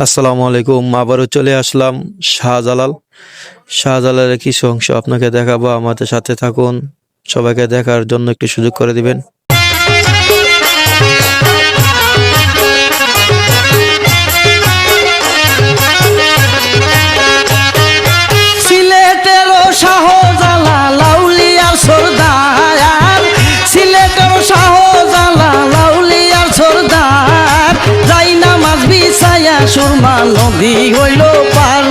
আসসালামু আলাইকুম। আবারও চলে আসলাম শাহজালালের কিছু অংশ আপনাকে দেখাবো। আমাদের সাথে থাকুন, সবাইকে দেখার জন্য একটু সুযোগ করে দিবেন। সিলেটেরও শাহজালাল আউলিয়ার সরদার, সিলেটেরও শাহজালাল আউলিয়ার সরদার, যাই নামাজ বিছায়া সুরমা নদী হইল পার,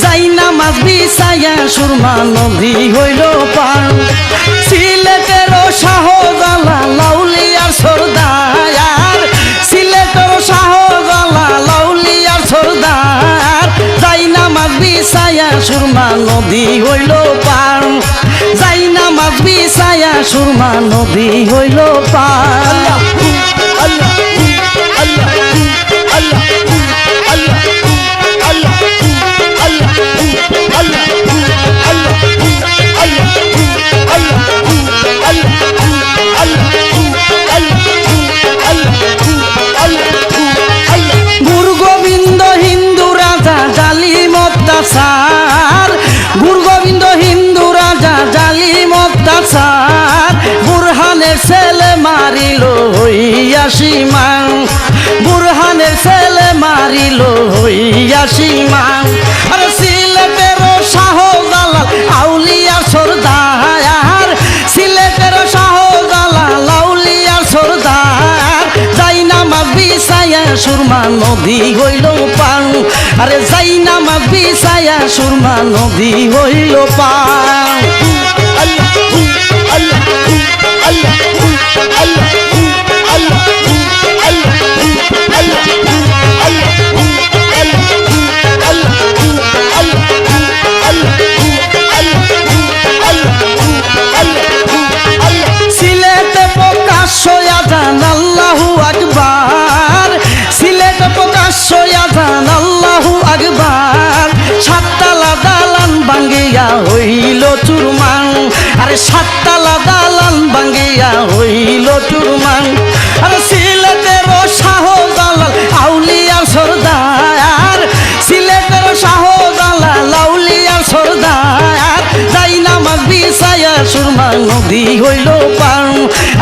যাই নামাজ বিছায়া সুরমা নদী হইল পার। সিলেটেরও শাহজালাল আউলিয়ার সরদার, সিলেটেরও শাহজালাল আউলিয়ার সরদার, যাই নামাজ বিছায়া সুরমা নদী হইল পার, যাই নামাজ বিছায়া সুরমা নদী হইল পার। গুরুগোবিন্দ হিন্দু রাজা জালিম অত্যাচার, গুরুগোবিন্দ হিন্দু রাজা জালিম অত্যাচার, বুরহানের ছেলে মারিল হইয়া সীমান, বুরহানের ছেলে মারিল হইয়া সীমান। আরে সিলেটেরও শাহজালাল আউলিয়া সরদার, সিলেটেরও শাহজালাল আউলিয়া সরদার, যাই নামাজ বিছায়া সুরমা নদী হইল পার, আরে যাই নামাজ বিছায়া সুরমা নদী হইল পার। সিলেটে প্রকাশ্য আযান আল্লাহু আকবার, সিলেটে প্রকাশ্য আযান আল্লাহু আকবার, সাততলা দালান ভাঙ্গিয়া হইল চুরমার, আরে সাততলা দালান ভাঙ্গিয়া হইল চুরমার। আরে সিলেটেরও শাহজালাল আউলিয়া সরদার, সিলেটের শাহজালাল আউলিয়া সরদার, যাই নামাজ বিছায়া সুরমা নদী হইল পার,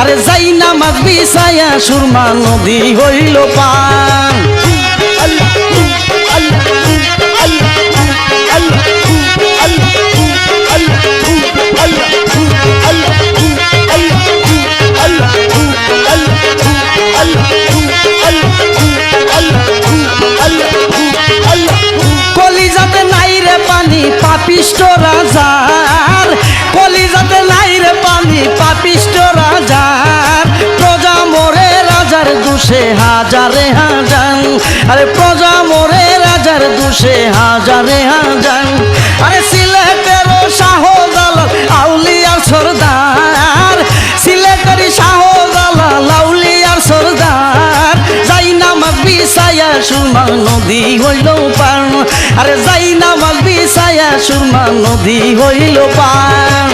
আরে যাই নামাজ বিছায়া সুরমা নদী হইল পার। কলিজাতে নাই রে পানি পাপিষ্ট রাজার, কলিজাতে নাই রে পানি পাপিষ্ট রাজার, প্রজা মরে রাজার দুষে হাজারে হাজার, আরে প্রজা মরে রাজার দুষে হাজারে হাজার। আরে সিলেটেরও শাহজালাল আউলিয়ার সরদার, সিলেটের শাহজালাল আউলিয়ার সরদার, যাই নামাজ বিছায়া সুরমা নদী হইল পার, আরে যাই নামাজ বিছায়া সুরমা নদী হইল পার।